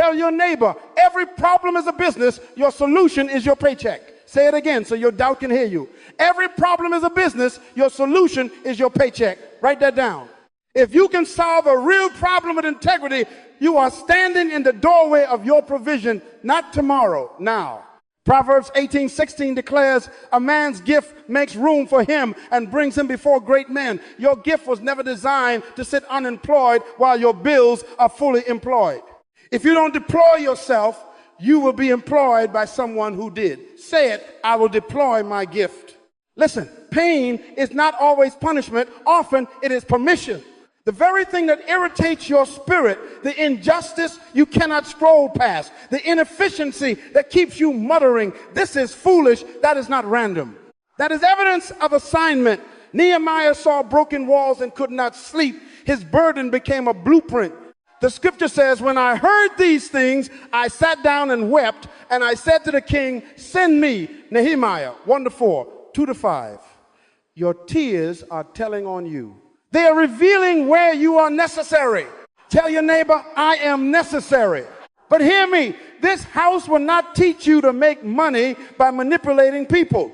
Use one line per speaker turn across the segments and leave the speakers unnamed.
Tell your neighbor, every problem is a business. Your solution is your paycheck. Say it again so your doubt can hear you. Every problem is a business. Your solution is your paycheck. Write that down. If you can solve a real problem with integrity, you are standing in the doorway of your provision, not tomorrow, now. Proverbs 18:16 declares, a man's gift makes room for him and brings him before great men. Your gift was never designed to sit unemployed while your bills are fully employed. If you don't deploy yourself, you will be employed by someone who did. Say it, I will deploy my gift. Listen, pain is not always punishment. Often it is permission. The very thing that irritates your spirit, the injustice you cannot scroll past, the inefficiency that keeps you muttering, this is foolish, that is not random. That is evidence of assignment. Nehemiah saw broken walls and could not sleep. His burden became a blueprint. The scripture says, when I heard these things, I sat down and wept, and I said to the king, send me. Nehemiah 1-4, 2-5. Your tears are telling on you. They are revealing where you are necessary. Tell your neighbor, I am necessary. But hear me, this house will not teach you to make money by manipulating people.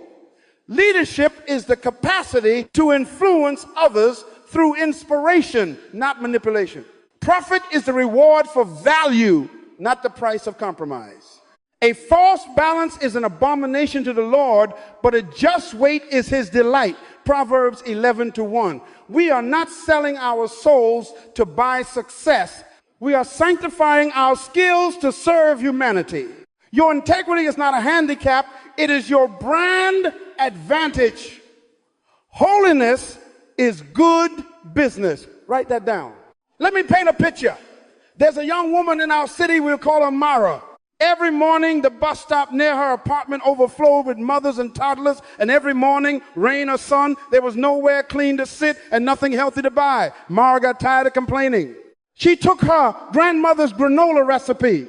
Leadership is the capacity to influence others through inspiration, not manipulation. Profit is the reward for value, not the price of compromise. A false balance is an abomination to the Lord, but a just weight is his delight. Proverbs 11:1. We are not selling our souls to buy success. We are sanctifying our skills to serve humanity. Your integrity is not a handicap. It is your brand advantage. Holiness is good business. Write that down. Let me paint a picture. There's a young woman in our city, we'll call her Mara. Every morning, the bus stop near her apartment overflowed with mothers and toddlers, and every morning, rain or sun, there was nowhere clean to sit and nothing healthy to buy. Mara got tired of complaining. She took her grandmother's granola recipe,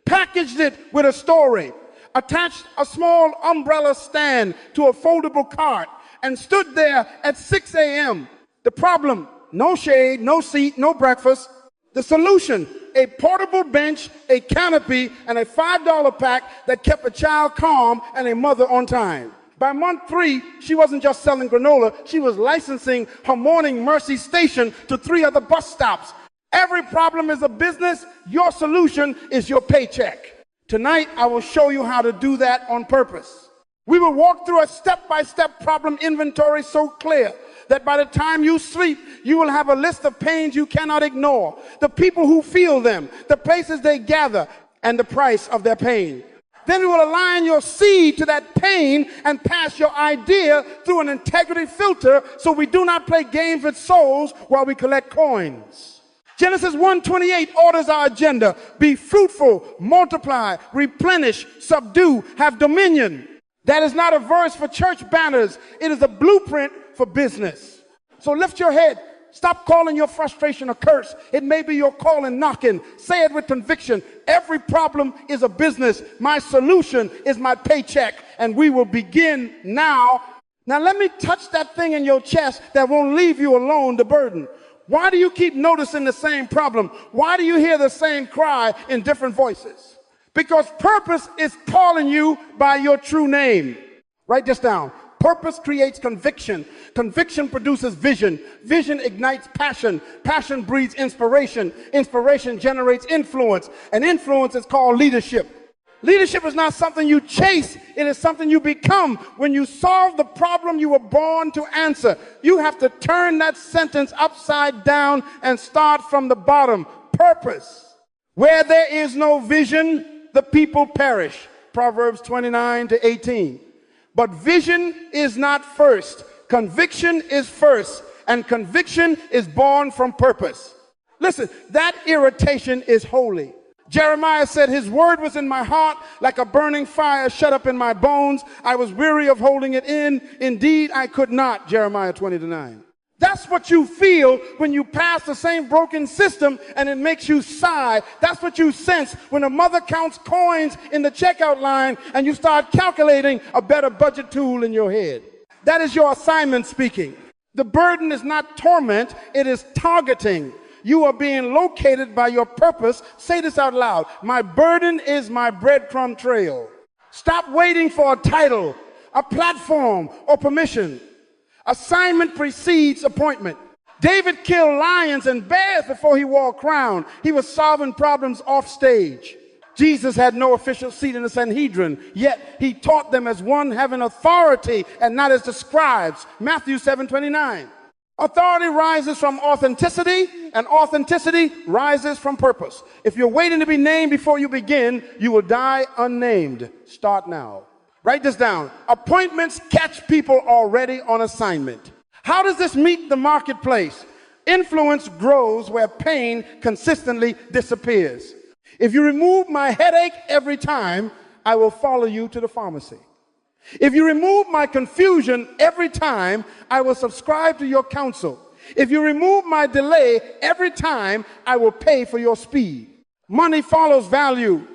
packaged it with a story, attached a small umbrella stand to a foldable cart, and stood there at 6 a.m. The problem, no shade, no seat, no breakfast. The solution, a portable bench, a canopy, and a $5 pack that kept a child calm and a mother on time. By month 3, she wasn't just selling granola, she was licensing her Morning Mercy station to 3 other bus stops. Every problem is a business. Your solution is your paycheck. Tonight, I will show you how to do that on purpose. We will walk through a step-by-step problem inventory so clear that by the time you sleep, you will have a list of pains you cannot ignore, the people who feel them, the places they gather, and the price of their pain. Then we will align your seed to that pain and pass your idea through an integrity filter so we do not play games with souls while we collect coins. Genesis 1:28 orders our agenda. Be fruitful, multiply, replenish, subdue, have dominion. That is not a verse for church banners. It is a blueprint for business. So lift your head. Stop calling your frustration a curse. It may be your calling knocking. Say it with conviction. Every problem is a business. My solution is my paycheck. And we will begin now. Now let me touch that thing in your chest that won't leave you alone, the burden. Why do you keep noticing the same problem? Why do you hear the same cry in different voices? Because purpose is calling you by your true name. Write this down. Purpose creates conviction. Conviction produces vision. Vision ignites passion. Passion breeds inspiration. Inspiration generates influence. And influence is called leadership. Leadership is not something you chase. It is something you become. When you solve the problem you were born to answer, you have to turn that sentence upside down and start from the bottom. Purpose. Where there is no vision, the people perish. Proverbs 29:18. But vision is not first. Conviction is first. And conviction is born from purpose. Listen, that irritation is holy. Jeremiah said, his word was in my heart like a burning fire shut up in my bones. I was weary of holding it in. Indeed, I could not. Jeremiah 20:9. That's what you feel when you pass the same broken system and it makes you sigh. That's what you sense when a mother counts coins in the checkout line and you start calculating a better budget tool in your head. That is your assignment speaking. The burden is not torment, it is targeting. You are being located by your purpose. Say this out loud. My burden is my breadcrumb trail. Stop waiting for a title, a platform, or permission. Assignment precedes appointment. David killed lions and bears before he wore a crown. He was solving problems off stage. Jesus had no official seat in the Sanhedrin, yet he taught them as one having authority and not as the scribes. Matthew 7:29. Authority rises from authenticity, and authenticity rises from purpose. If you're waiting to be named before you begin, you will die unnamed. Start now. Write this down. Appointments catch people already on assignment. How does this meet the marketplace? Influence grows where pain consistently disappears. If you remove my headache every time, I will follow you to the pharmacy. If you remove my confusion every time, I will subscribe to your counsel. If you remove my delay every time, I will pay for your speed. Money follows value,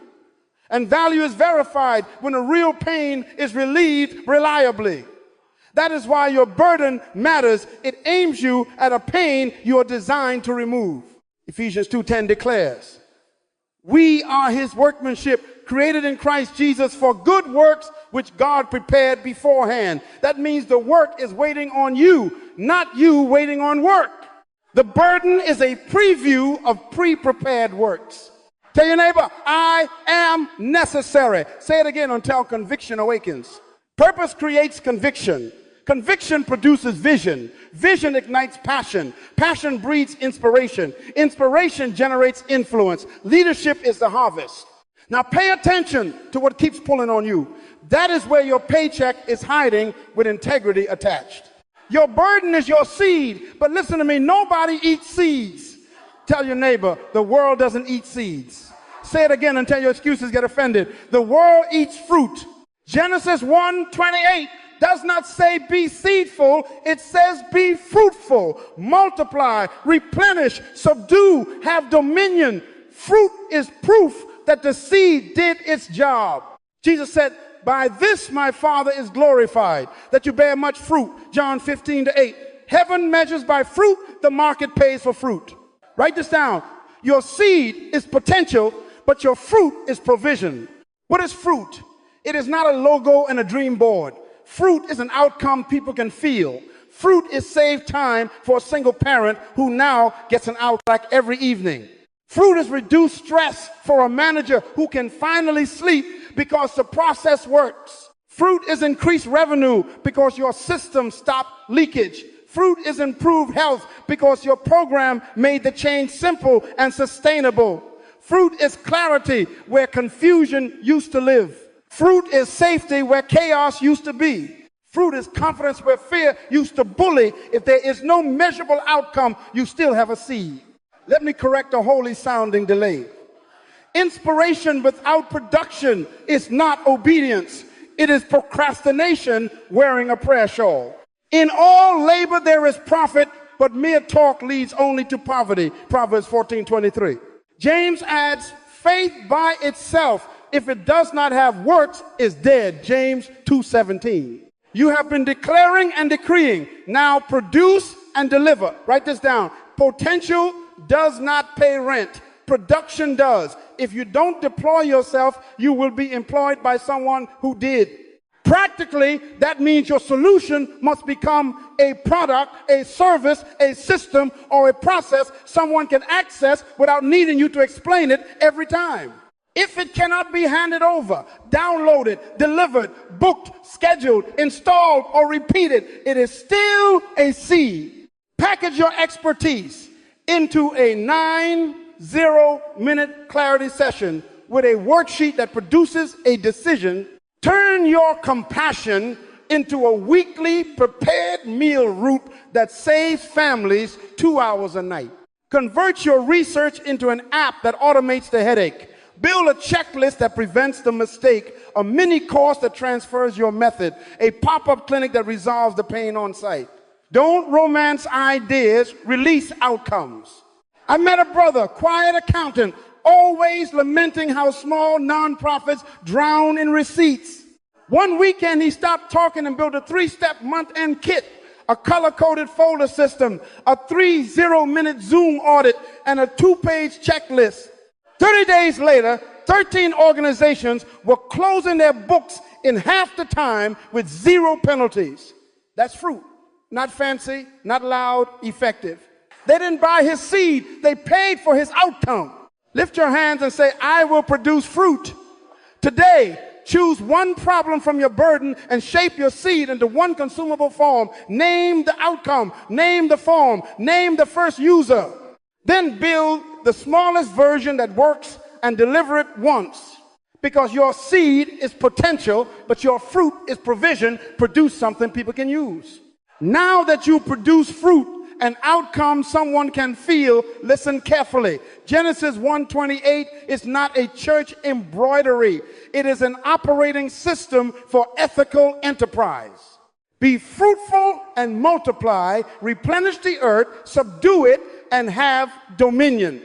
and value is verified when a real pain is relieved reliably. That is why your burden matters. It aims you at a pain you are designed to remove. Ephesians 2:10 declares, we are his workmanship, created in Christ Jesus for good works, which God prepared beforehand. That means the work is waiting on you, not you waiting on work. The burden is a preview of pre-prepared works. Tell your neighbor, I am necessary. Say it again until conviction awakens. Purpose creates conviction. Conviction produces vision. Vision ignites passion. Passion breeds inspiration. Inspiration generates influence. Leadership is the harvest. Now pay attention to what keeps pulling on you. That is where your paycheck is hiding with integrity attached. Your burden is your seed, but listen to me, nobody eats seeds. Tell your neighbor, the world doesn't eat seeds. Say it again until your excuses get offended. The world eats fruit. Genesis 1:28 does not say be seedful, it says be fruitful, multiply, replenish, subdue, have dominion. Fruit is proof that the seed did its job. Jesus said, by this my Father is glorified, that you bear much fruit. John 15:8. Heaven measures by fruit, the market pays for fruit. Write this down. Your seed is potential, but your fruit is provision. What is fruit? It is not a logo and a dream board. Fruit is an outcome people can feel. Fruit is saved time for a single parent who now gets an Outback every evening. Fruit is reduced stress for a manager who can finally sleep because the process works. Fruit is increased revenue because your system stopped leakage. Fruit is improved health because your program made the change simple and sustainable. Fruit is clarity where confusion used to live. Fruit is safety where chaos used to be. Fruit is confidence where fear used to bully. If there is no measurable outcome, you still have a seed. Let me correct a holy sounding delay. Inspiration without production is not obedience. It is procrastination wearing a prayer shawl. In all labor there is profit, but mere talk leads only to poverty. Proverbs 14:23. James adds, faith by itself, if it does not have works, is dead. James 2:17. You have been declaring and decreeing. Now produce and deliver. Write this down. Potential does not pay rent. Production does. If you don't deploy yourself, you will be employed by someone who did. Practically, that means your solution must become a product, a service, a system, or a process someone can access without needing you to explain it every time. If it cannot be handed over, downloaded, delivered, booked, scheduled, installed, or repeated, it is still a seed. Package your expertise into a 90-minute clarity session with a worksheet that produces a decision. Turn your compassion into a weekly prepared meal route that saves families 2 hours a night. Convert your research into an app that automates the headache. Build a checklist that prevents the mistake, a mini course that transfers your method, a pop-up clinic that resolves the pain on site. Don't romance ideas, release outcomes. I met a brother, quiet accountant, always lamenting how small nonprofits drown in receipts. One weekend, he stopped talking and built a 3-step month-end kit. a color-coded folder system, a 30-minute Zoom audit, and a 2-page checklist. 30 days later, 13 organizations were closing their books in half the time with 0 penalties. That's fruit. Not fancy, not loud, effective. They didn't buy his seed, they paid for his outcome. Lift your hands and say, I will produce fruit. Today, choose one problem from your burden and shape your seed into one consumable form. Name the outcome, name the form, name the first user. Then build the smallest version that works and deliver it once. Because your seed is potential, but your fruit is provision. Produce something people can use. Now that you produce fruit, an outcome someone can feel, listen carefully. Genesis 1:28 is not a church embroidery. It is an operating system for ethical enterprise. Be fruitful and multiply, replenish the earth, subdue it, and have dominion.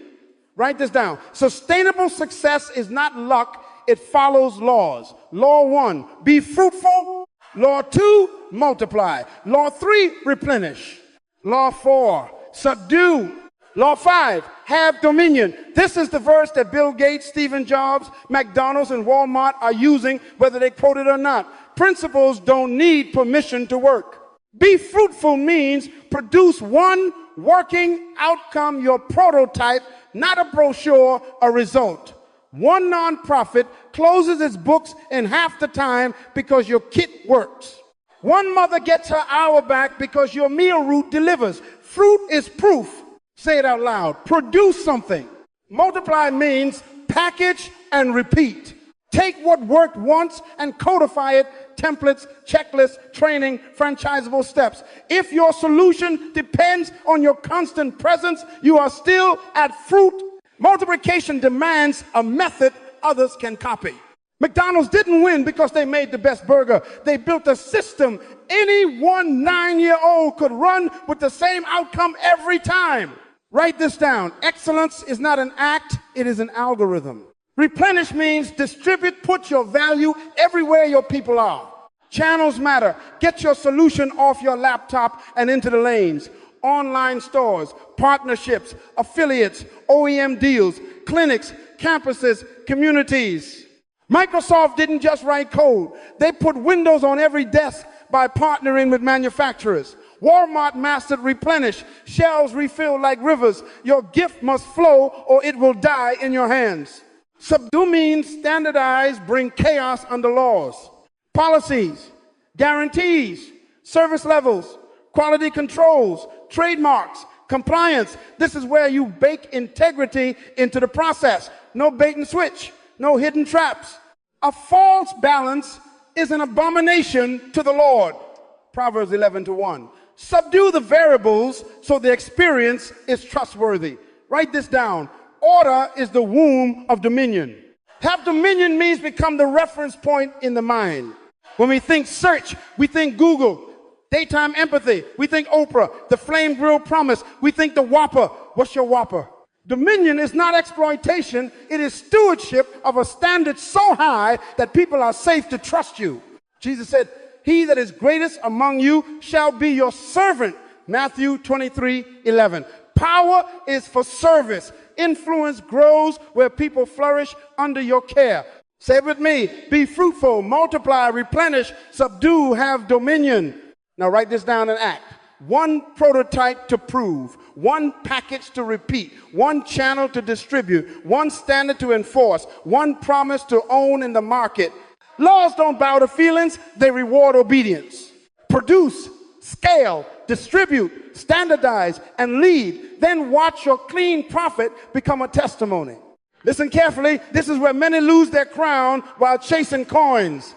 Write this down. Sustainable success is not luck, it follows laws. Law 1, be fruitful. Law 2, multiply. Law 3, replenish. Law 4, subdue. Law 5, have dominion. This is the verse that Bill Gates, Stephen Jobs, McDonald's, and Walmart are using, whether they quote it or not. Principles don't need permission to work. Be fruitful means produce one working outcome, your prototype, not a brochure, a result. One nonprofit closes its books in half the time because your kit works. One mother gets her hour back because your meal route delivers. Fruit is proof. Say it out loud. Produce something. Multiply means package and repeat. Take what worked once and codify it. Templates, checklists, training, franchisable steps. If your solution depends on your constant presence, you are still at fruit. Multiplication demands a method others can copy. McDonald's didn't win because they made the best burger. They built a system any one 9-year-old could run with the same outcome every time. Write this down. Excellence is not an act, it is an algorithm. Replenish means distribute, put your value everywhere your people are. Channels matter. Get your solution off your laptop and into the lanes. Online stores, partnerships, affiliates, OEM deals, clinics, campuses, communities. Microsoft didn't just write code. They put Windows on every desk by partnering with manufacturers. Walmart mastered replenish. Shelves refill like rivers. Your gift must flow or it will die in your hands. Subdue means standardize, bring chaos under laws. Policies, guarantees, service levels, quality controls, trademarks, compliance. This is where you bake integrity into the process. No bait and switch, no hidden traps. A false balance is an abomination to the Lord. Proverbs 11:1. Subdue the variables so the experience is trustworthy. Write this down. Order is the womb of dominion. Have dominion means become the reference point in the mind. When we think search, we think Google. Daytime empathy, we think Oprah. The flame grill promise, we think the Whopper. What's your Whopper? Dominion is not exploitation. It is stewardship of a standard so high that people are safe to trust you. Jesus said, he that is greatest among you shall be your servant. Matthew 23:11. Power is for service. Influence grows where people flourish under your care. Say it with me. Be fruitful, multiply, replenish, subdue, have dominion. Now write this down and act. One prototype to prove, one package to repeat, one channel to distribute, one standard to enforce, one promise to own in the market. Laws don't bow to feelings, they reward obedience. Produce, scale, distribute, standardize, and lead. Then watch your clean profit become a testimony. Listen carefully. This is where many lose their crown while chasing coins.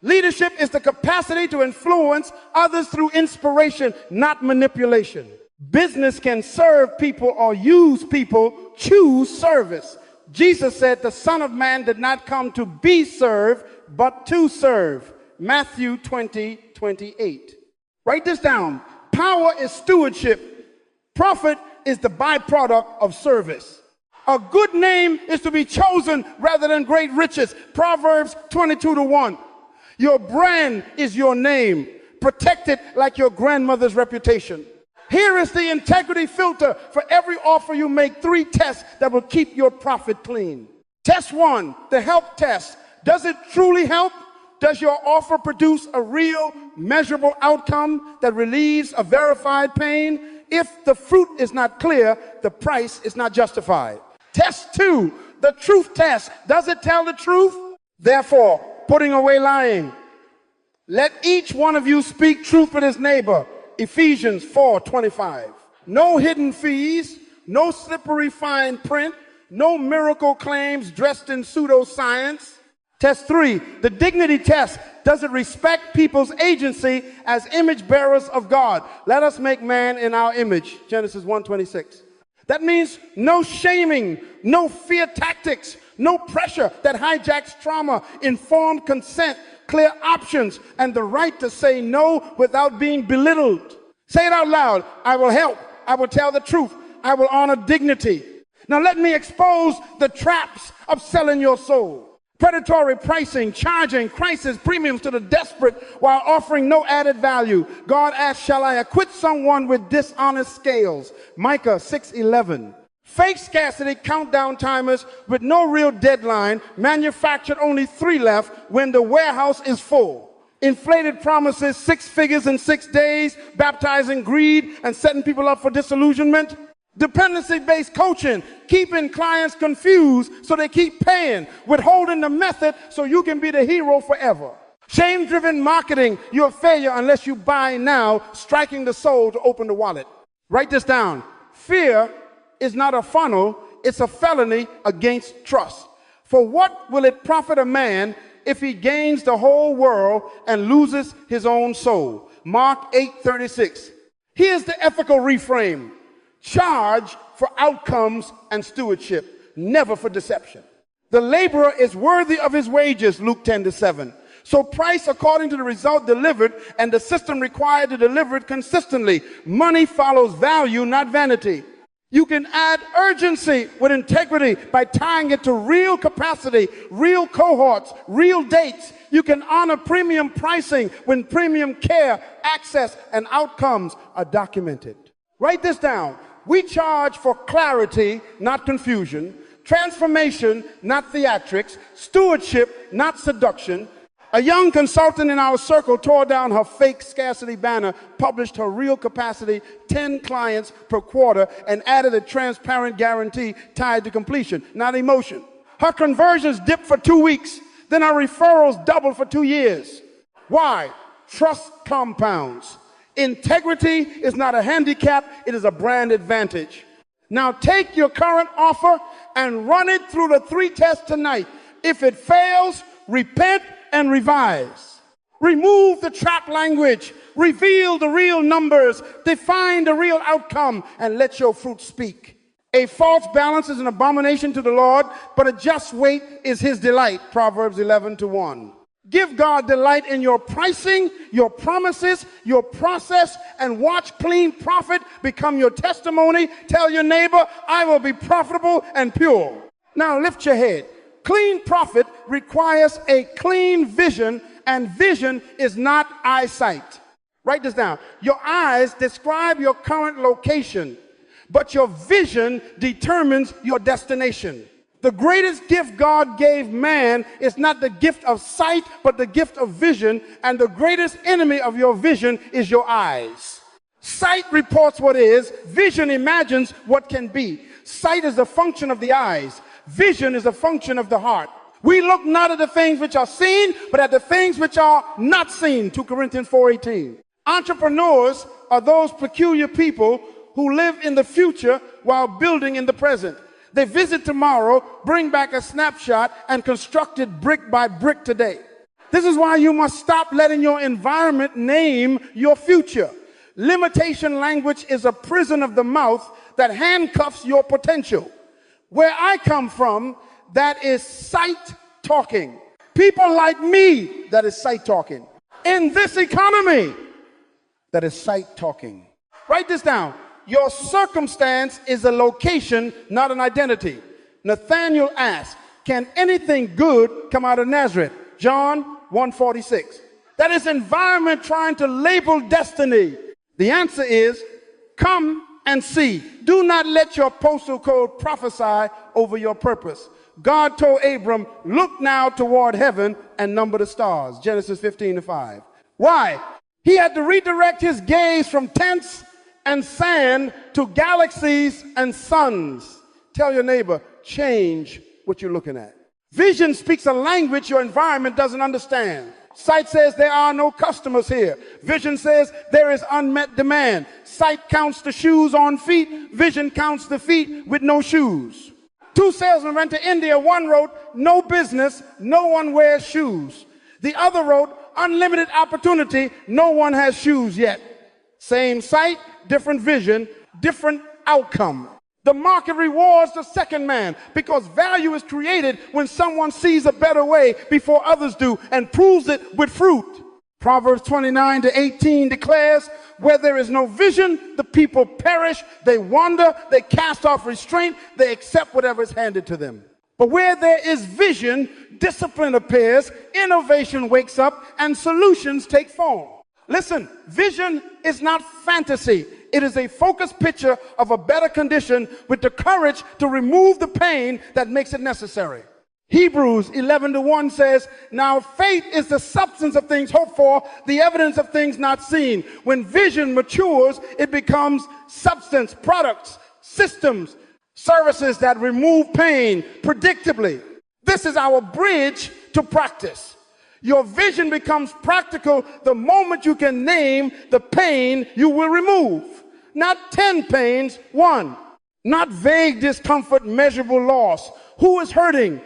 Leadership is the capacity to influence others through inspiration, not manipulation. Business can serve people or use people. Choose service. Jesus said the Son of Man did not come to be served, but to serve. Matthew 20:28. Write this down. Power is stewardship. Profit is the byproduct of service. A good name is to be chosen rather than great riches. Proverbs 22:1. Your brand is your name. Protect it like your grandmother's reputation. Here is the integrity filter. For every offer you make, 3 tests that will keep your profit clean. Test 1, the help test. Does it truly help? Does your offer produce a real, measurable outcome that relieves a verified pain? If the fruit is not clear, the price is not justified. Test 2, the truth test. Does it tell the truth? Therefore, putting away lying, let each one of you speak truth with his neighbor. Ephesians 4:25. No hidden fees, no slippery fine print, no miracle claims dressed in pseudoscience. Test 3, the dignity test. Does it respect people's agency as image bearers of God? Let us make man in our image. Genesis 1:26. That means no shaming, no fear tactics, no pressure that hijacks trauma, informed consent, clear options, and the right to say no without being belittled. Say it out loud. I will help. I will tell the truth. I will honor dignity. Now let me expose the traps of selling your soul. Predatory pricing, charging crisis premiums to the desperate while offering no added value. God asks, shall I acquit someone with dishonest scales? Micah 6:11. Fake scarcity countdown timers with no real deadline, manufactured only 3 left when the warehouse is full. Inflated promises, 6 figures in 6 days, baptizing greed and setting people up for disillusionment. Dependency-based coaching, keeping clients confused so they keep paying, withholding the method so you can be the hero forever. Shame-driven marketing, you're a failure unless you buy now, striking the soul to open the wallet. Write this down. Fear is not a funnel, it's a felony against trust. For what will it profit a man if he gains the whole world and loses his own soul? Mark 8:36. Here's the ethical reframe. Charge for outcomes and stewardship, never for deception. The laborer is worthy of his wages, Luke 10:7. So price according to the result delivered and the system required to deliver it consistently. Money follows value, not vanity. You can add urgency with integrity by tying it to real capacity, real cohorts, real dates. You can honor premium pricing when premium care, access, and outcomes are documented. Write this down. We charge for clarity, not confusion, transformation, not theatrics, stewardship, not seduction. A young consultant in our circle tore down her fake scarcity banner, published her real capacity, 10 clients per quarter, and added a transparent guarantee tied to completion, not emotion. Her conversions dipped for 2 weeks, then her referrals doubled for 2 years. Why? Trust compounds. Integrity is not a handicap, it is a brand advantage. Now take your current offer and run it through the 3 tests tonight. If it fails, repent and revise. Remove the trap language, reveal the real numbers, define the real outcome, and let your fruit speak. A false balance is an abomination to the Lord, but a just weight is his delight. Proverbs 11:1. Give God delight in your pricing, your promises, your process, and watch clean profit become your testimony. Tell your neighbor, I will be profitable and pure. Now lift your head. Clean profit requires a clean vision, and vision is not eyesight. Write this down. Your eyes describe your current location, but your vision determines your destination. The greatest gift God gave man is not the gift of sight, but the gift of vision, and the greatest enemy of your vision is your eyes. Sight reports what is, vision imagines what can be. Sight is a function of the eyes. Vision is a function of the heart. We look not at the things which are seen, but at the things which are not seen. 2 Corinthians 4:18. Entrepreneurs are those peculiar people who live in the future while building in the present. They visit tomorrow, bring back a snapshot, and construct it brick by brick today. This is why you must stop letting your environment name your future. Limitation language is a prison of the mouth that handcuffs your potential. Where I come from, that is sight talking. People like me, that is sight talking. In this economy, that is sight talking. Write this down. Your circumstance is a location, not an identity. Nathanael asked, can anything good come out of Nazareth? John 1:46. That is environment trying to label destiny. The answer is, come and see. Do not let your postal code prophesy over your purpose. God told Abram, look now toward heaven and number the stars. Genesis 15:5. Why? He had to redirect his gaze from tents and sand to galaxies and suns. Tell your neighbor, change what you're looking at. Vision speaks a language your environment doesn't understand. Sight says there are no customers here. Vision says there is unmet demand. Sight counts the shoes on feet. Vision counts the feet with no shoes. Two salesmen went to India. One wrote, no business, no one wears shoes. The other wrote, unlimited opportunity, no one has shoes yet. Same sight, different vision, different outcome. The market rewards the second man because value is created when someone sees a better way before others do and proves it with fruit. Proverbs 29:18 declares, where there is no vision, the people perish, they wander, they cast off restraint, they accept whatever is handed to them. But where there is vision, discipline appears, innovation wakes up, and solutions take form. Listen, vision is not fantasy. It is a focused picture of a better condition with the courage to remove the pain that makes it necessary. Hebrews 11:1 says, now faith is the substance of things hoped for, the evidence of things not seen. When vision matures, it becomes substance, products, systems, services that remove pain predictably. This is our bridge to practice. Your vision becomes practical the moment you can name the pain you will remove. Not 10 pains, one. Not vague discomfort, measurable loss. Who is hurting?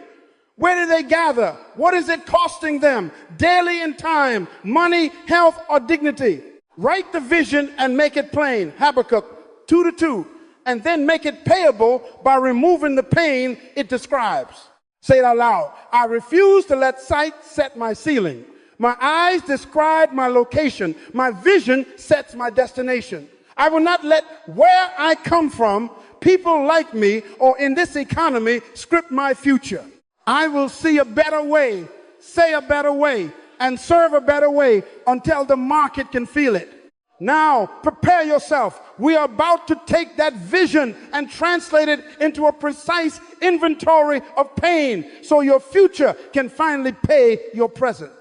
Where do they gather? What is it costing them? Daily in time, money, health, or dignity. Write the vision and make it plain. Habakkuk 2:2. And then make it payable by removing the pain it describes. Say it out loud. I refuse to let sight set my ceiling. My eyes describe my location. My vision sets my destination. I will not let where I come from, people like me, or in this economy script my future. I will see a better way, say a better way, and serve a better way until the market can feel it. Now, prepare yourself. We are about to take that vision and translate it into a precise inventory of pain so your future can finally pay your present.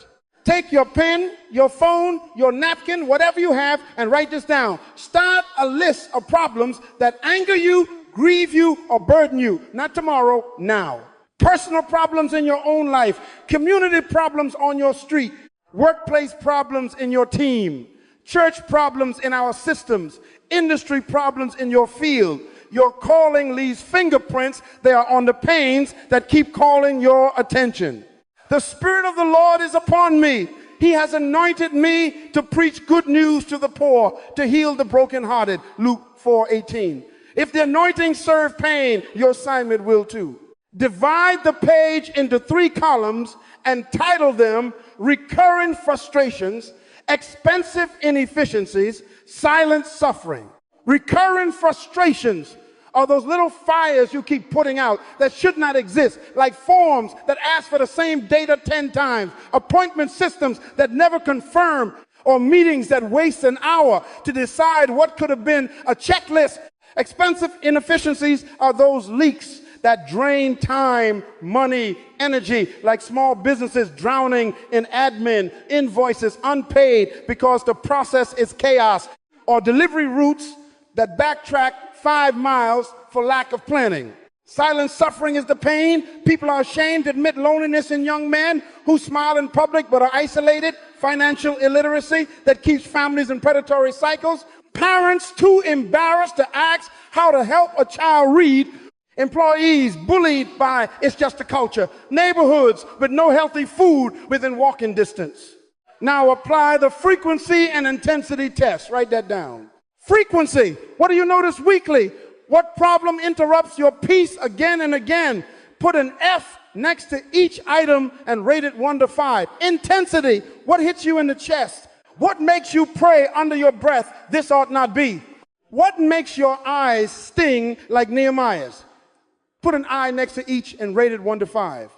Take your pen, your phone, your napkin, whatever you have, and write this down. Start a list of problems that anger you, grieve you, or burden you. Not tomorrow, now. Personal problems in your own life, community problems on your street, workplace problems in your team, church problems in our systems, industry problems in your field. Your calling leaves fingerprints. They are on the pains that keep calling your attention. The Spirit of the Lord is upon me. He has anointed me to preach good news to the poor, to heal the brokenhearted. Luke 4:18. If the anointing serve pain, your assignment will too. Divide the page into 3 columns and title them Recurring Frustrations, Expensive Inefficiencies, Silent Suffering. Recurring frustrations are those little fires you keep putting out that should not exist, like forms that ask for the same data 10 times, appointment systems that never confirm, or meetings that waste an hour to decide what could have been a checklist. Expensive inefficiencies are those leaks that drain time, money, energy, like small businesses drowning in admin, invoices unpaid because the process is chaos, or delivery routes that backtrack 5 miles for lack of planning. Silent suffering is the pain. People are ashamed to admit loneliness in young men who smile in public but are isolated. Financial illiteracy that keeps families in predatory cycles. Parents too embarrassed to ask how to help a child read. Employees bullied by it's just a culture. Neighborhoods with no healthy food within walking distance. Now apply the frequency and intensity test. Write that down. Frequency. What do you notice weekly? What problem interrupts your peace again and again? Put an F next to each item and rate it 1 to 5. Intensity. What hits you in the chest? What makes you pray under your breath, this ought not be? What makes your eyes sting like Nehemiah's? Put an I next to each and rate it 1 to 5.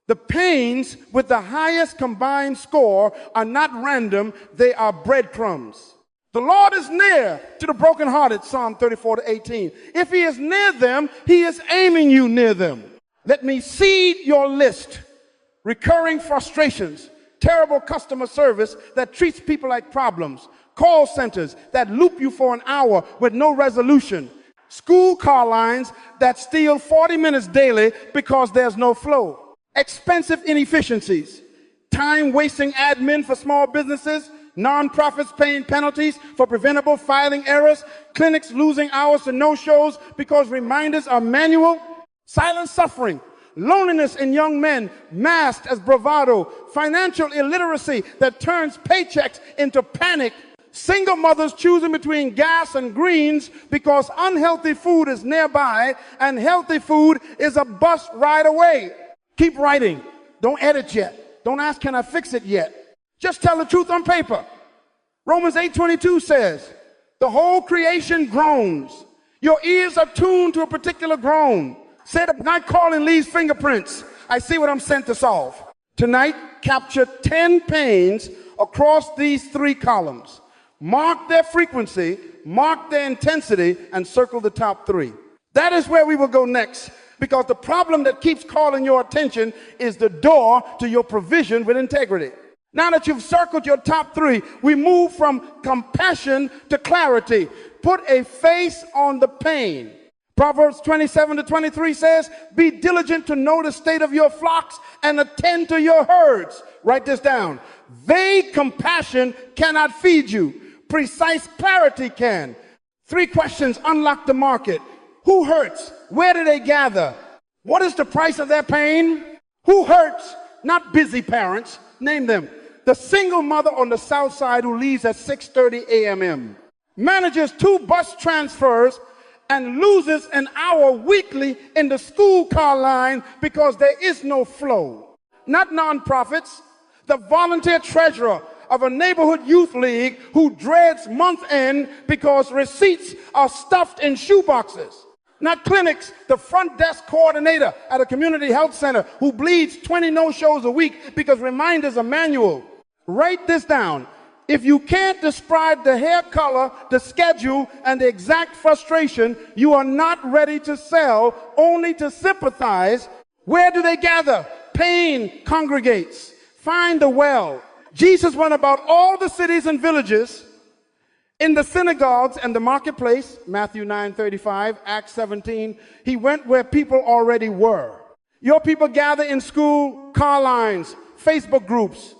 The pains with the highest combined score are not random, they are breadcrumbs. The Lord is near to the brokenhearted, Psalm 34-18. If he is near them, he is aiming you near them. Let me seed your list. Recurring frustrations, terrible customer service that treats people like problems, call centers that loop you for an hour with no resolution, school car lines that steal 40 minutes daily because there's no flow, expensive inefficiencies, time-wasting admin for small businesses, nonprofits paying penalties for preventable filing errors, clinics losing hours to no-shows because reminders are manual, silent suffering, loneliness in young men masked as bravado, financial illiteracy that turns paychecks into panic, single mothers choosing between gas and greens because unhealthy food is nearby and healthy food is a bus ride away. Keep writing. Don't edit yet. Don't ask, can I fix it yet? Just tell the truth on paper. Romans 8:22 says, the whole creation groans. Your ears are tuned to a particular groan. Say the night calling leaves fingerprints. I see what I'm sent to solve. Tonight, capture 10 pains across these 3 columns. Mark their frequency, mark their intensity, and circle the top 3. That is where we will go next, because the problem that keeps calling your attention is the door to your provision with integrity. Now that you've circled your top 3, we move from compassion to clarity. Put a face on the pain. Proverbs 27-23 says, be diligent to know the state of your flocks and attend to your herds. Write this down. Vague compassion cannot feed you. Precise clarity can. 3 questions unlock the market. Who hurts? Where do they gather? What is the price of their pain? Who hurts? Not busy parents. Name them. The single mother on the south side who leaves at 6:30 a.m. Manages 2 bus transfers and loses an hour weekly in the school car line because there is no flow. Not nonprofits. The volunteer treasurer of a neighborhood youth league who dreads month end because receipts are stuffed in shoeboxes. Not clinics, the front desk coordinator at a community health center who bleeds 20 no-shows a week because reminders are manual. Write this down. If you can't describe the hair color, the schedule, and the exact frustration, you are not ready to sell, only to sympathize. Where do they gather? Pain congregates. Find the well. Jesus went about all the cities and villages, in the synagogues and the marketplace, Matthew 9:35, Acts 17. He went where people already were. Your people gather in school car lines, Facebook groups,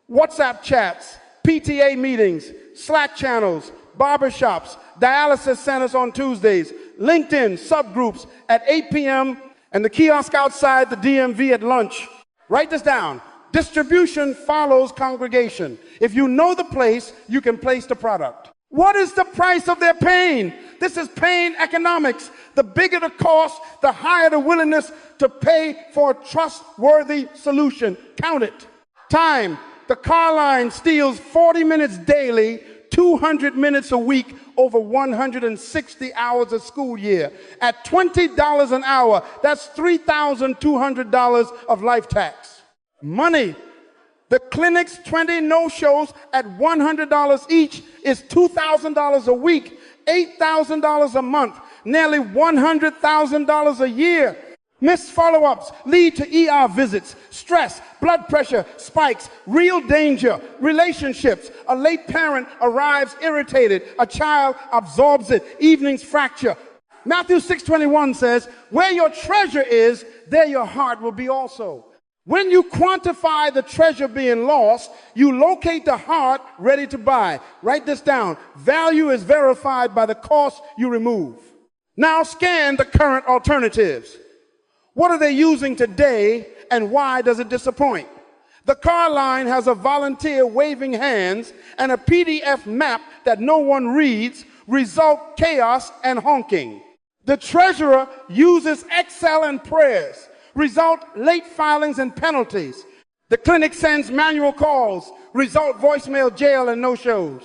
WhatsApp chats, PTA meetings, Slack channels, barbershops, dialysis centers on Tuesdays, LinkedIn subgroups at 8 p.m., and the kiosk outside the DMV at lunch. Write this down. Distribution follows congregation. If you know the place, you can place the product. What is the price of their pain? This is pain economics. The bigger the cost, the higher the willingness to pay for a trustworthy solution. Count it. Time. The car line steals 40 minutes daily, 200 minutes a week, over 160 hours a school year. At $20 an hour, that's $3,200 of life tax. Money. The clinic's 20 no-shows at $100 each is $2,000 a week, $8,000 a month, nearly $100,000 a year. Missed follow-ups lead to ER visits, stress, blood pressure spikes, real danger, relationships. A late parent arrives irritated. A child absorbs it. Evenings fracture. Matthew 6:21 says, where your treasure is, there your heart will be also. When you quantify the treasure being lost, you locate the heart ready to buy. Write this down. Value is verified by the cost you remove. Now scan the current alternatives. What are they using today, and why does it disappoint? The car line has a volunteer waving hands and a PDF map that no one reads, result chaos and honking. The treasurer uses Excel and prayers, result late filings and penalties. The clinic sends manual calls, result voicemail, jail, and no-shows.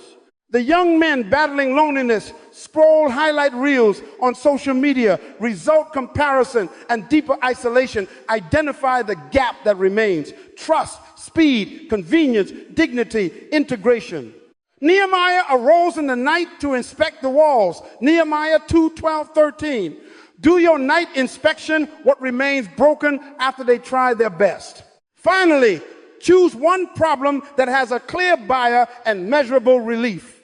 The young men battling loneliness scroll highlight reels on social media, result comparison, and deeper isolation identify the gap that remains. Trust, speed, convenience, dignity, integration. Nehemiah arose in the night to inspect the walls. Nehemiah 2:12-13. Do your night inspection, what remains broken after they try their best. Finally, choose one problem that has a clear buyer and measurable relief.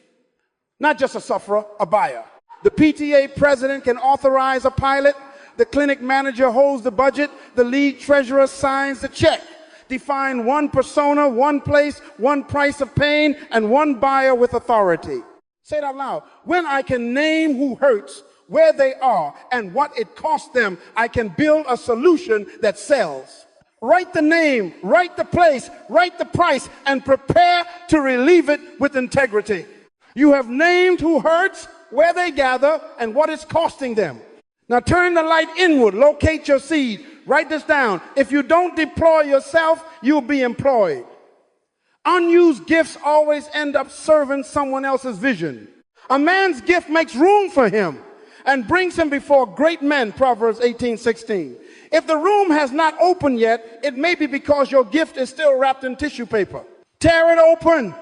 Not just a sufferer, a buyer. The PTA president can authorize a pilot. The clinic manager holds the budget. The league treasurer signs the check. Define one persona, one place, one price of pain, and one buyer with authority. Say it out loud. When I can name who hurts, where they are, and what it costs them, I can build a solution that sells. Write the name, write the place, write the price, and prepare to relieve it with integrity. You have named who hurts, where they gather, and what it's costing them. Now turn the light inward, locate your seed. Write this down. If you don't deploy yourself, you'll be employed. Unused gifts always end up serving someone else's vision. A man's gift makes room for him and brings him before great men, Proverbs 18:16. If the room has not opened yet, it may be because your gift is still wrapped in tissue paper. Tear it open.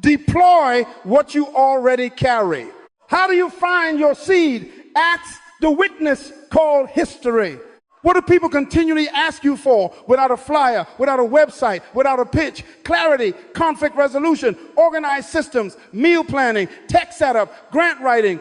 Deploy what you already carry. How do you find your seed? Ask the witness called history. What do people continually ask you for without a flyer, without a website, without a pitch? Clarity, conflict resolution, organized systems, meal planning, tech setup, grant writing.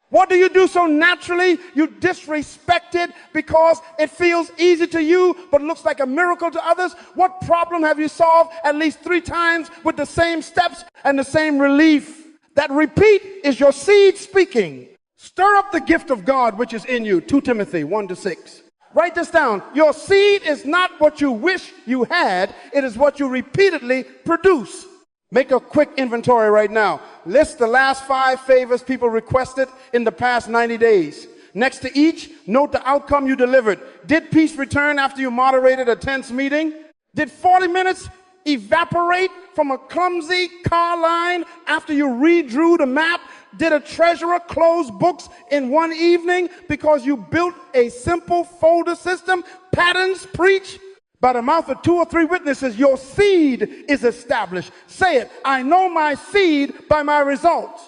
What do you do so naturally? You disrespect it because it feels easy to you but looks like a miracle to others. What problem have you solved at least 3 times with the same steps and the same relief? That repeat is your seed speaking. Stir up the gift of God which is in you. 2 Timothy 1-6. Write this down. Your seed is not what you wish you had. It is what you repeatedly produce. Make a quick inventory right now. List the last 5 favors people requested in the past 90 days. Next to each, note the outcome you delivered. Did peace return after you moderated a tense meeting? Did 40 minutes evaporate from a clumsy car line after you redrew the map? Did a treasurer close books in one evening because you built a simple folder system? Patterns preach. By the mouth of 2 or 3 witnesses, your seed is established. Say it. I know my seed by my results.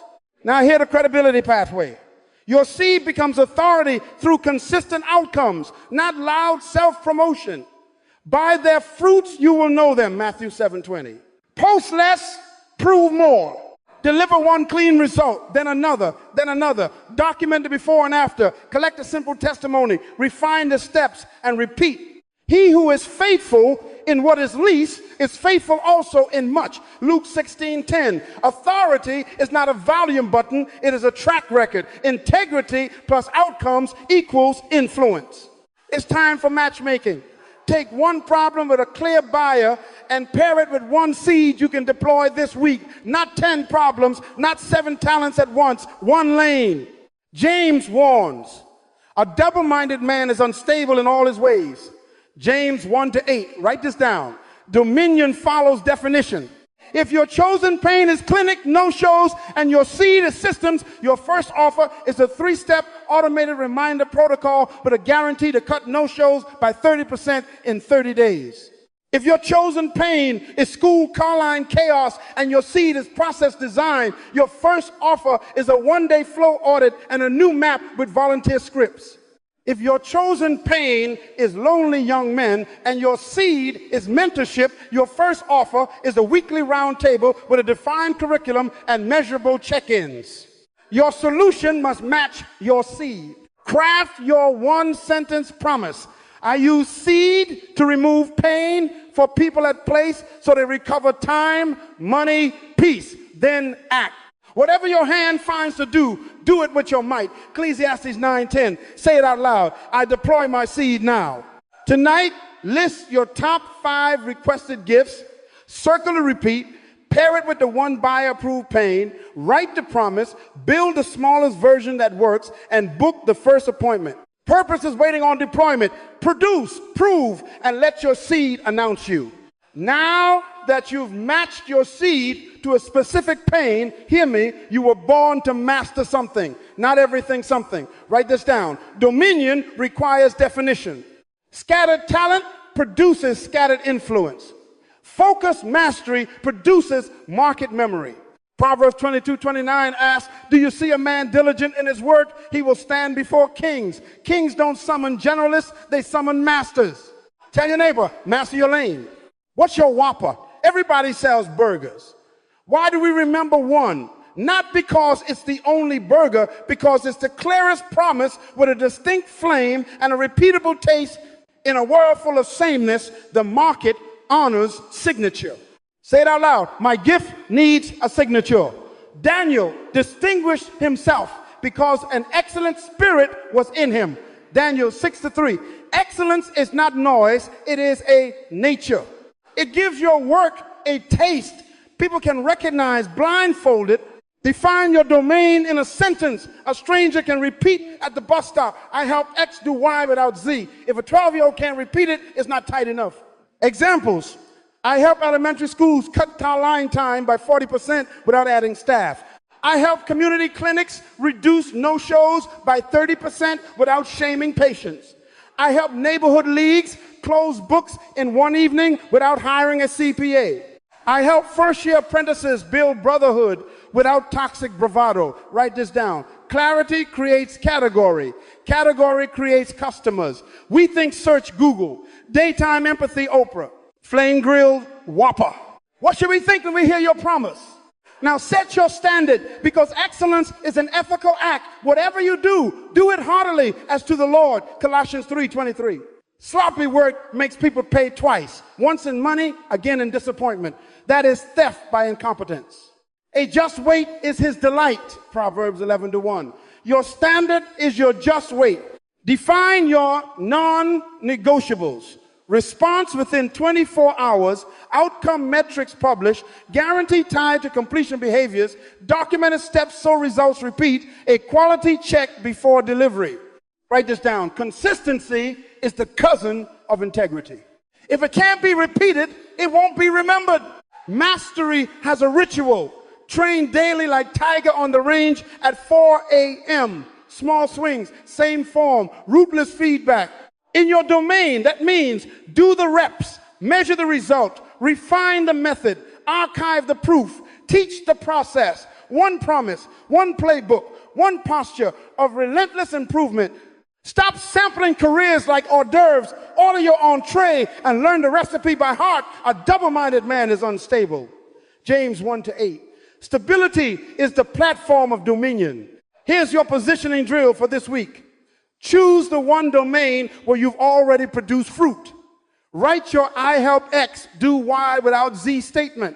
Now hear the credibility pathway. Your seed becomes authority through consistent outcomes, not loud self-promotion. By their fruits you will know them, Matthew 7:20. Post less, prove more. Deliver one clean result, then another, then another. Document the before and after. Collect a simple testimony. Refine the steps and repeat. He who is faithful in what is least is faithful also in much. Luke 16:10. Authority is not a volume button, it is a track record. Integrity plus outcomes equals influence. It's time for matchmaking. Take one problem with a clear buyer and pair it with one seed you can deploy this week. Not 10 problems, not 7 talents at once, one lane. James warns, a double-minded man is unstable in all his ways. James 1-8, write this down. Dominion follows definition. If your chosen pain is clinic, no-shows, and your seed is systems, your first offer is a 3-step automated reminder protocol with a guarantee to cut no-shows by 30% in 30 days. If your chosen pain is school car line chaos and your seed is process design, your first offer is a 1-day flow audit and a new map with volunteer scripts. If your chosen pain is lonely young men and your seed is mentorship, your first offer is a weekly round table with a defined curriculum and measurable check-ins. Your solution must match your seed. Craft your 1-sentence promise. I use seed to remove pain for people at place so they recover time, money, peace. Then act. Whatever your hand finds to do, do it with your might. Ecclesiastes 9:10. Say it out loud. I deploy my seed now. Tonight, list your top 5 requested gifts, circle the repeat, pair it with the one buyer-approved pain, write the promise, build the smallest version that works, and book the first appointment. Purpose is waiting on deployment. Produce, prove, and let your seed announce you. Now that you've matched your seed to a specific pain, hear me, you were born to master something, not everything something. Write this down. Dominion requires definition. Scattered talent produces scattered influence. Focused mastery produces market memory. Proverbs 22:29 asks, do you see a man diligent in his work? He will stand before kings. Kings don't summon generalists, they summon masters. Tell your neighbor, master your lane. What's your Whopper? Everybody sells burgers. Why do we remember one? Not because it's the only burger, because it's the clearest promise with a distinct flame and a repeatable taste. In a world full of sameness, the market honors signature. Say it out loud. My gift needs a signature. Daniel distinguished himself because an excellent spirit was in him. Daniel 6:3. Excellence is not noise, it is a nature. It gives your work a taste people can recognize blindfolded. Define your domain in a sentence a stranger can repeat at the bus stop. I helped X do Y without Z. If a 12-year-old can't repeat it, it's not tight enough. Examples. I help elementary schools cut line time by 40% without adding staff. I help community clinics reduce no-shows by 30% without shaming patients. I help neighborhood leagues close books in one evening without hiring a CPA. I help first-year apprentices build brotherhood without toxic bravado. Write this down. Clarity creates category. Category creates customers. We think search Google. Daytime empathy Oprah. Flame grilled Whopper. What should we think when we hear your promise? Now set your standard, because excellence is an ethical act. Whatever you do, do it heartily as to the Lord. Colossians 3:23. Sloppy work makes people pay twice. Once in money, again in disappointment. That is theft by incompetence. A just weight is his delight. Proverbs 11:1. Your standard is your just weight. Define your non-negotiables. Response within 24 hours, outcome metrics published, guarantee tied to completion behaviors, documented steps so results repeat, a quality check before delivery. Write this down. Consistency is the cousin of integrity. If it can't be repeated, it won't be remembered. Mastery has a ritual. Train daily like tiger on the range at 4 a.m. Small swings, same form, rootless feedback. In your domain, that means do the reps, measure the result, refine the method, archive the proof, teach the process. One promise, one playbook, one posture of relentless improvement. Stop sampling careers like hors d'oeuvres. Order your entree and learn the recipe by heart. A double-minded man is unstable. James 1-8. Stability is the platform of dominion. Here's your positioning drill for this week. Choose the one domain where you've already produced fruit. Write your I help X, do Y without Z statement.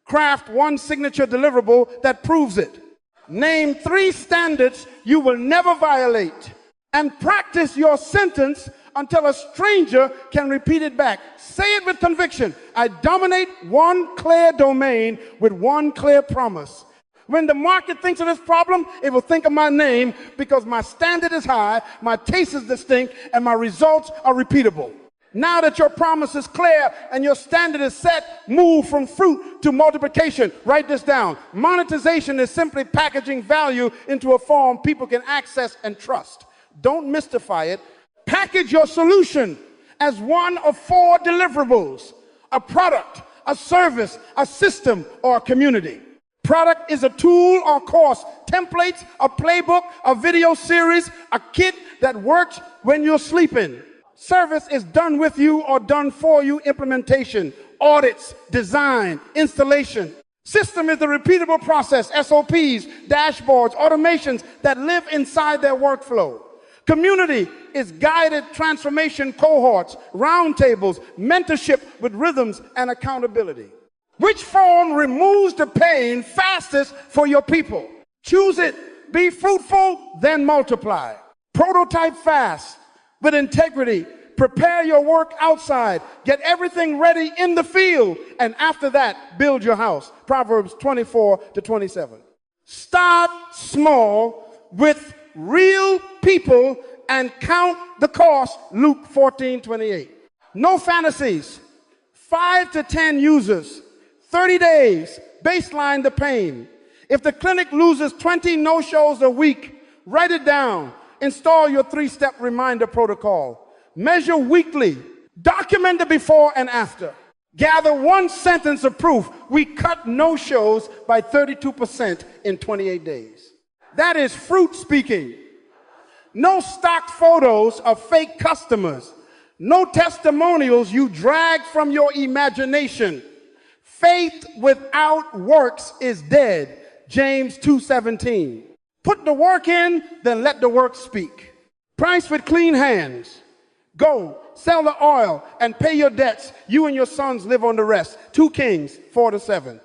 Craft one signature deliverable that proves it. Name 3 standards you will never violate. And practice your sentence until a stranger can repeat it back. Say it with conviction. I dominate one clear domain with one clear promise. When the market thinks of this problem, it will think of my name, because my standard is high, my taste is distinct, and my results are repeatable. Now that your promise is clear and your standard is set, move from fruit to multiplication. Write this down. Monetization is simply packaging value into a form people can access and trust. Don't mystify it. Package your solution as one of 4 deliverables: a product, a service, a system, or a community. Product is a tool or course, templates, a playbook, a video series, a kit that works when you're sleeping. Service is done with you or done for you implementation, audits, design, installation. System is the repeatable process, SOPs, dashboards, automations that live inside their workflow. Community is guided transformation cohorts, roundtables, mentorship with rhythms and accountability. Which form removes the pain fastest for your people? Choose it. Be fruitful, then multiply. Prototype fast with integrity. Prepare your work outside. Get everything ready in the field. And after that, build your house. Proverbs 24-27. Start small with real people and count the cost. Luke 14:28. No fantasies. 5 to 10 users, 30 days, baseline the pain. If the clinic loses 20 no-shows a week, write it down. Install your 3-step reminder protocol. Measure weekly. Document the before and after. Gather one sentence of proof. We cut no-shows by 32% in 28 days. That is fruit speaking. No stock photos of fake customers. No testimonials you drag from your imagination. Faith without works is dead. James 2:17. Put the work in, then let the work speak. Price with clean hands. Go, sell the oil, and pay your debts. You and your sons live on the rest. 2 Kings 4-7.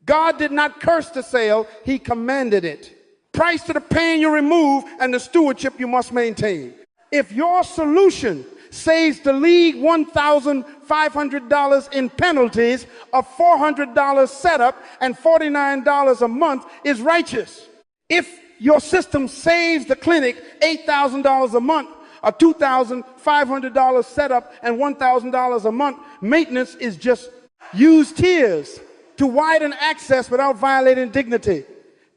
God did not curse the sale, he commanded it. Price to the pain you remove and the stewardship you must maintain. If your solution saves the league $1,500 in penalties, a $400 setup, and $49 a month is righteous. If your system saves the clinic $8,000 a month, a $2,500 setup, and $1,000 a month maintenance is just use tiers to widen access without violating dignity.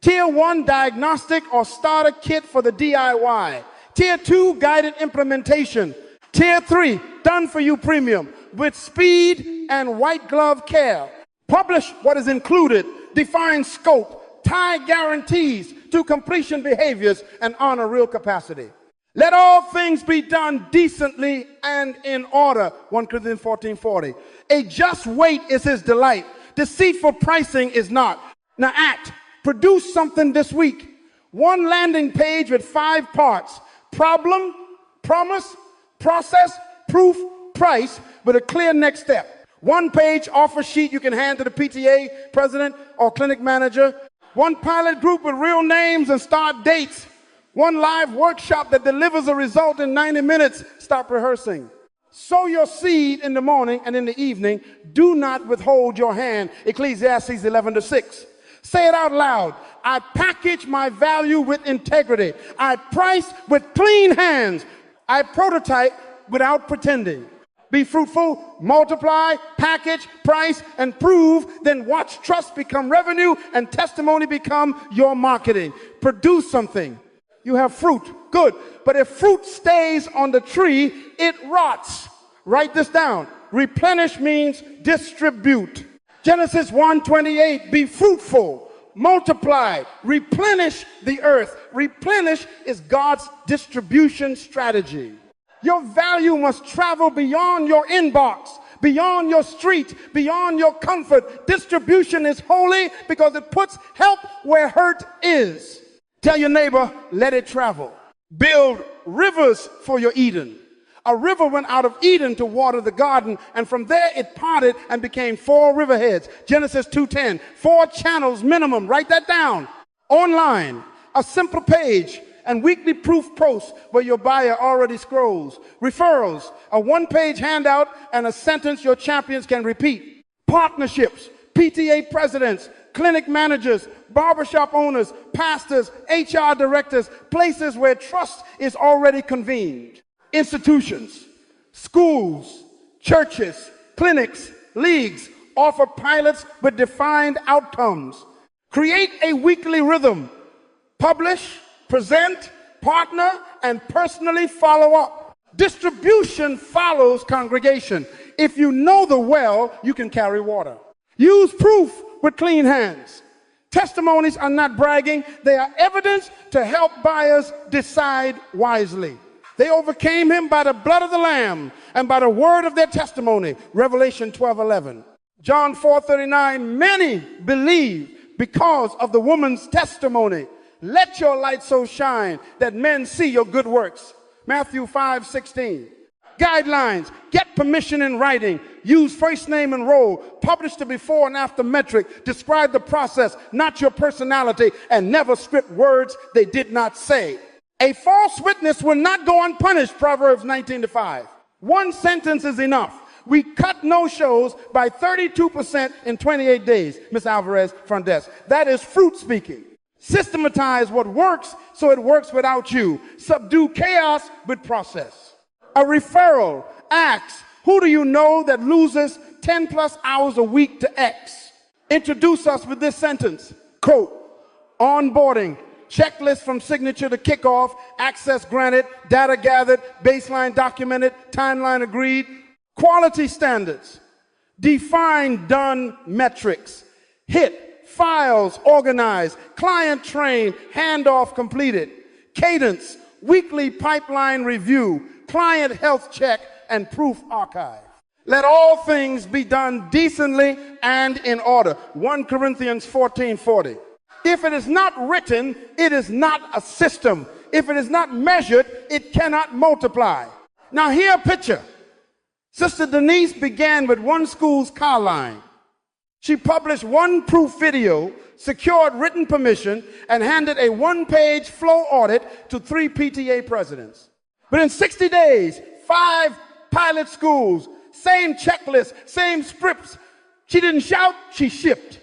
Tier 1 diagnostic or starter kit for the DIY. Tier 2 guided implementation. Tier 3 done for you premium with speed and white glove care. Publish what is included, define scope, tie guarantees to completion behaviors, and honor real capacity. Let all things be done decently and in order. 1 Corinthians 14:40. A just weight is his delight. Deceitful pricing is not. Now act. Produce something this week. One landing page with 5 parts. Problem, promise, process, proof, price, with a clear next step. 1 page offer sheet you can hand to the PTA president or clinic manager. 1 pilot group with real names and start dates. 1 live workshop that delivers a result in 90 minutes. Stop rehearsing. Sow your seed in the morning and in the evening. Do not withhold your hand. Ecclesiastes 11:6. Say it out loud. I package my value with integrity. I price with clean hands. I prototype without pretending. Be fruitful, multiply, package, price, and prove. Then watch trust become revenue and testimony become your marketing. Produce something. You have fruit. Good. But if fruit stays on the tree, it rots. Write this down. Replenish means distribute. Genesis 1:28, be fruitful, multiply, replenish the earth. Replenish is God's distribution strategy. Your value must travel beyond your inbox, beyond your street, beyond your comfort. Distribution is holy because it puts help where hurt is. Tell your neighbor, let it travel. Build rivers for your Eden. A river went out of Eden to water the garden, and from there it parted and became 4 riverheads. Genesis 2:10, 4 channels minimum. Write that down. Online, a simple page and weekly proof posts where your buyer already scrolls. Referrals, a 1-page handout and a sentence your champions can repeat. Partnerships, PTA presidents, clinic managers, barbershop owners, pastors, HR directors, places where trust is already convened. Institutions, schools, churches, clinics, leagues offer pilots with defined outcomes. Create a weekly rhythm. Publish, present, partner, and personally follow up. Distribution follows congregation. If you know the well, you can carry water. Use proof with clean hands. Testimonies are not bragging. They are evidence to help buyers decide wisely. They overcame him by the blood of the Lamb and by the word of their testimony. Revelation 12:11. John 4:39, many believe because of the woman's testimony. Let your light so shine that men see your good works. Matthew 5:16. Guidelines, get permission in writing, use first name and role, publish the before and after metric, describe the process, not your personality, and never script words they did not say. A false witness will not go unpunished, Proverbs 19:5. 1 sentence is enough. We cut no-shows by 32% in 28 days, Ms. Alvarez, front desk. That is fruit speaking. Systematize what works so it works without you. Subdue chaos with process. A referral, acts, Who do you know that loses 10 plus hours a week to X? Introduce us with this sentence. Quote, onboarding, checklist from signature to kickoff, access granted, data gathered, baseline documented, timeline agreed, quality standards, define done metrics, hit, files organized, client trained, handoff completed, cadence, weekly pipeline review, client health check, and proof archive. Let all things be done decently and in order. 1 Corinthians 14:40. If it is not written, it is not a system. If it is not measured, it cannot multiply. Now here a picture. Sister Denise began with one school's car line. She published one proof video, secured written permission, and handed a one-page flow audit to 3 PTA presidents. But in 60 days, 5 pilot schools, same checklist, same scripts. She didn't shout, she shipped.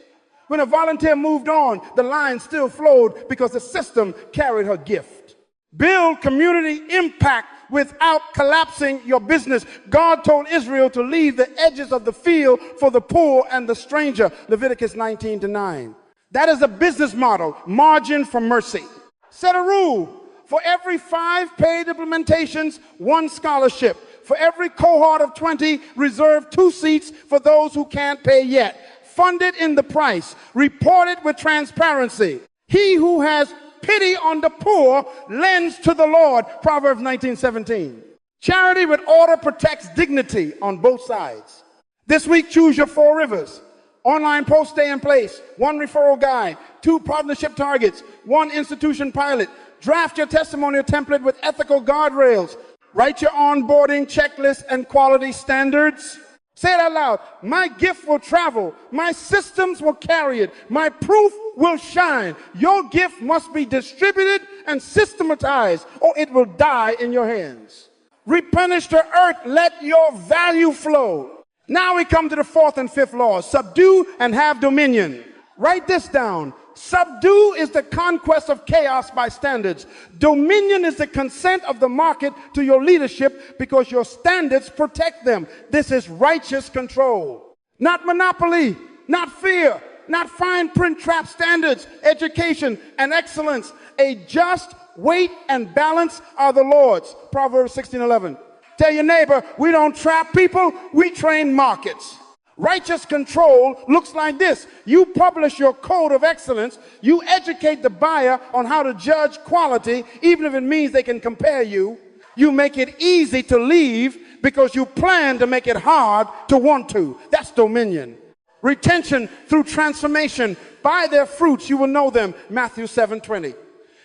When a volunteer moved on, the line still flowed because the system carried her gift. Build community impact without collapsing your business. God told Israel to leave the edges of the field for the poor and the stranger. Leviticus 19:9. That is a business model, margin for mercy. Set a rule. For every 5 paid implementations, 1 scholarship. For every cohort of 20, reserve 2 seats for those who can't pay yet. Fund it in the price. Report it with transparency. He who has pity on the poor lends to the Lord. Proverbs 19:17. Charity with order protects dignity on both sides. This week, choose your 4 rivers. Online post stay in place. 1 referral guide. 2 partnership targets. 1 institution pilot. Draft your testimonial template with ethical guardrails. Write your onboarding checklist and quality standards. Say it out loud. My gift will travel. My systems will carry it. My proof will shine. Your gift must be distributed and systematized, or it will die in your hands. Replenish the earth. Let your value flow. Now we come to the 4th and 5th laws. Subdue and have dominion. Write this down. Subdue is the conquest of chaos by standards. Dominion is the consent of the market to your leadership because your standards protect them. This is righteous control. Not monopoly, not fear, not fine print trap standards, education and excellence. A just weight and balance are the Lord's. Proverbs 16:11. Tell your neighbor, we don't trap people, we train markets. Righteous control looks like this. You publish your code of excellence. You educate the buyer on how to judge quality, even if it means they can compare you. You make it easy to leave because you plan to make it hard to want to. That's dominion. Retention through transformation. By their fruits you will know them. Matthew 7:20.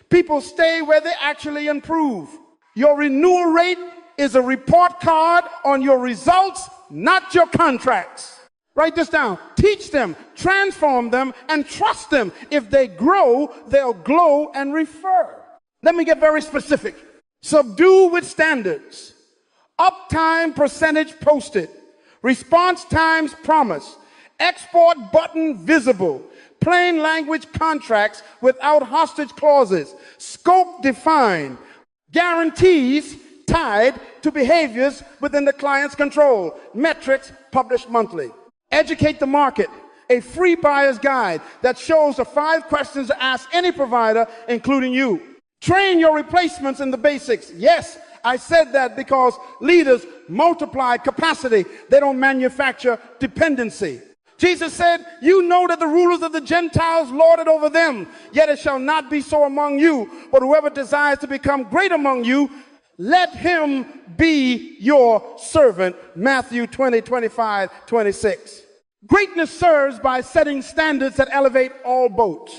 People stay where they actually improve. Your renewal rate is a report card on your results, not your contracts. Write this down. Teach them, transform them, and trust them. If they grow, they'll glow and refer. Let me get very specific. Subdue with standards. Uptime percentage posted. Response times promised. Export button visible. Plain language contracts without hostage clauses. Scope defined. Guarantees tied to behaviors within the client's control. Metrics published monthly. Educate the market. A free buyer's guide that shows the 5 questions to ask any provider, including you. Train your replacements in the basics. Yes, I said that because leaders multiply capacity. They don't manufacture dependency. Jesus said, you know that the rulers of the Gentiles lord it over them, yet it shall not be so among you. But whoever desires to become great among you, let him be your servant. Matthew 20:25-26. Greatness serves by setting standards that elevate all boats.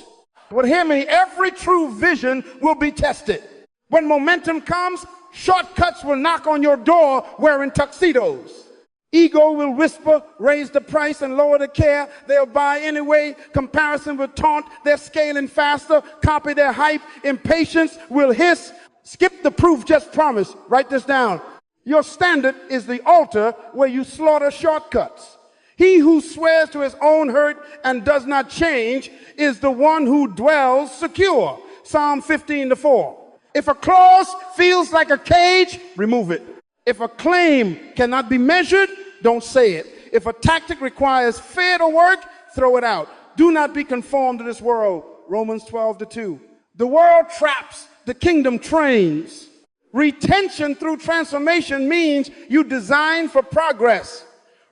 But hear me, every true vision will be tested. When momentum comes, shortcuts will knock on your door wearing tuxedos. Ego will whisper, raise the price and lower the care. They'll buy anyway. Comparison will taunt. They're scaling faster. Copy their hype. Impatience will hiss. Skip the proof, just promise. Write this down. Your standard is the altar where you slaughter shortcuts. He who swears to his own hurt and does not change is the one who dwells secure. Psalm 15:4. If a clause feels like a cage, remove it. If a claim cannot be measured, don't say it. If a tactic requires fear to work, throw it out. Do not be conformed to this world. Romans 12:2. The world traps, the kingdom trains. Retention through transformation means you design for progress.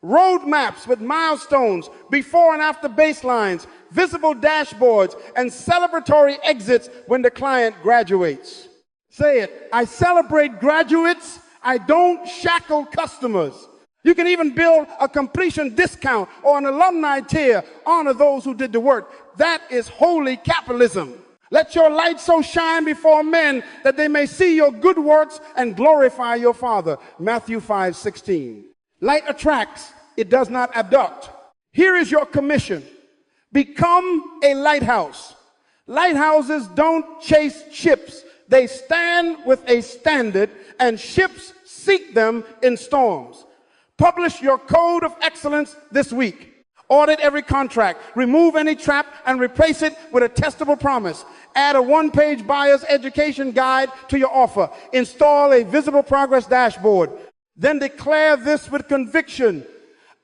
Roadmaps with milestones, before and after baselines, visible dashboards, and celebratory exits when the client graduates. Say it. I celebrate graduates. I don't shackle customers. You can even build a completion discount or an alumni tier. Honor those who did the work. That is holy capitalism. Let your light so shine before men that they may see your good works and glorify your Father. Matthew 5:16. Light attracts, it does not abduct. Here is your commission. Become a lighthouse. Lighthouses don't chase ships. They stand with a standard, and ships seek them in storms. Publish your code of excellence this week. Audit every contract, remove any trap, and replace it with a testable promise. Add a one-page buyer's education guide to your offer. Install a visible progress dashboard. Then declare this with conviction.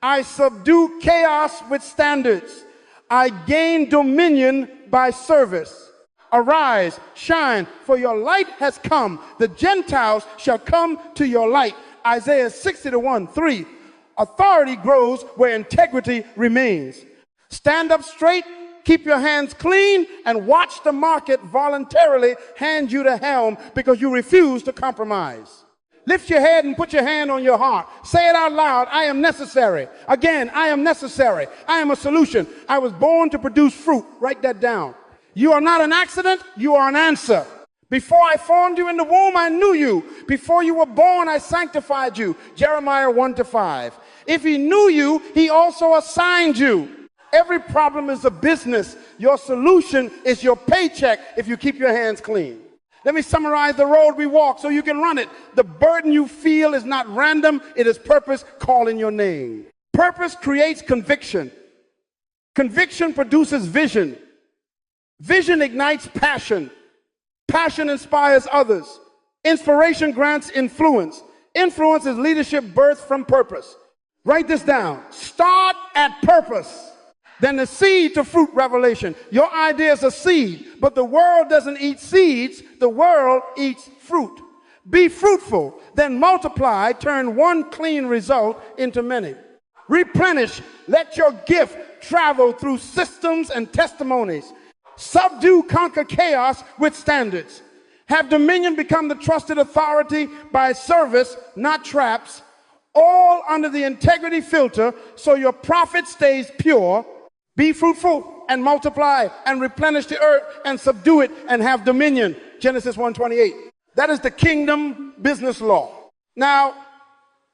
I subdue chaos with standards. I gain dominion by service. Arise, shine, for your light has come. The Gentiles shall come to your light. Isaiah 60:1-3. Authority grows where integrity remains. Stand up straight, keep your hands clean, and watch the market voluntarily hand you the helm because you refuse to compromise. Lift your head and put your hand on your heart. Say it out loud. I am necessary. Again, I am necessary. I am a solution. I was born to produce fruit. Write that down. You are not an accident. You are an answer. Before I formed you in the womb, I knew you. Before you were born, I sanctified you. Jeremiah 1-5. If he knew you, he also assigned you. Every problem is a business. Your solution is your paycheck if you keep your hands clean. Let me summarize the road we walk so you can run it. The burden you feel is not random. It is purpose calling your name. Purpose creates conviction. Conviction produces vision. Vision ignites passion. Passion inspires others. Inspiration grants influence. Influence is leadership birthed from purpose. Write this down. Start at purpose. Then the seed to fruit revelation. Your idea is a seed, but the world doesn't eat seeds. The world eats fruit. Be fruitful, then multiply, turn one clean result into many. Replenish. Let your gift travel through systems and testimonies. Subdue, conquer chaos with standards. Have dominion become the trusted authority by service, not traps. All under the integrity filter so your profit stays pure. Be fruitful and multiply and replenish the earth and subdue it and have dominion. Genesis 1:28. That is the kingdom business law. Now,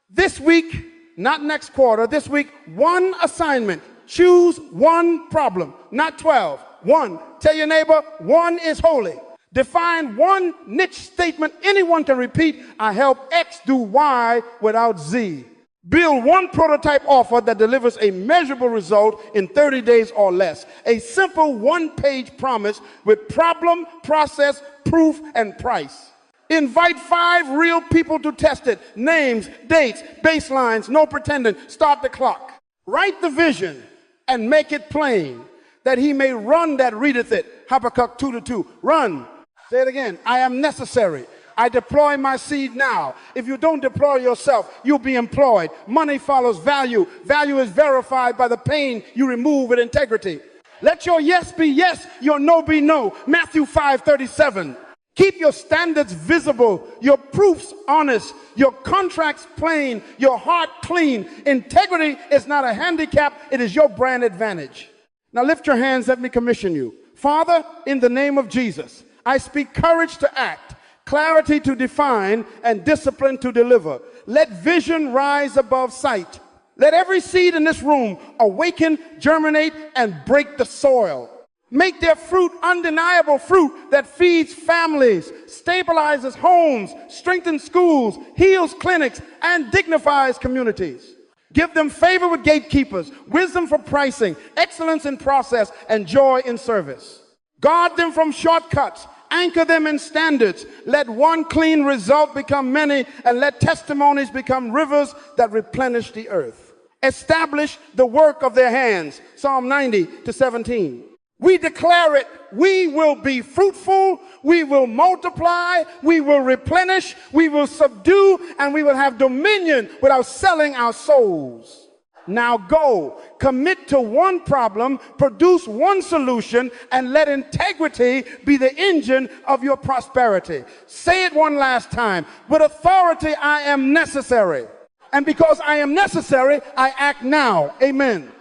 this week, not next quarter, this week, one assignment. Choose one problem, not 12. One. Tell your neighbor, one is holy. Define one niche statement anyone can repeat. I help X do Y without Z. Build one prototype offer that delivers a measurable result in 30 days or less. A simple one-page promise with problem, process, proof, and price. Invite 5 real people to test it. Names, dates, baselines, no pretending. Start the clock. Write the vision and make it plain, that he may run that readeth it. Habakkuk 2:2. Run. Say it again. I am necessary. I deploy my seed now. If you don't deploy yourself, you'll be employed. Money follows value. Value is verified by the pain you remove with integrity. Let your yes be yes, your no be no. Matthew 5:37. Keep your standards visible, your proofs honest, your contracts plain, your heart clean. Integrity is not a handicap, it is your brand advantage. Now lift your hands, let me commission you. Father, in the name of Jesus, I speak courage to act, clarity to define, and discipline to deliver. Let vision rise above sight. Let every seed in this room awaken, germinate, and break the soil. Make their fruit undeniable fruit that feeds families, stabilizes homes, strengthens schools, heals clinics, and dignifies communities. Give them favor with gatekeepers, wisdom for pricing, excellence in process, and joy in service. Guard them from shortcuts, Anchor them in standards. Let one clean result become many, and let testimonies become rivers that replenish the earth. Establish the work of their hands. Psalm 90-17. We declare it. We will be fruitful. We will multiply. We will replenish. We will subdue, and we will have dominion without selling our souls. Now go, commit to one problem, produce one solution, and let integrity be the engine of your prosperity. Say it one last time. With authority, I am necessary. And because I am necessary, I act now. Amen.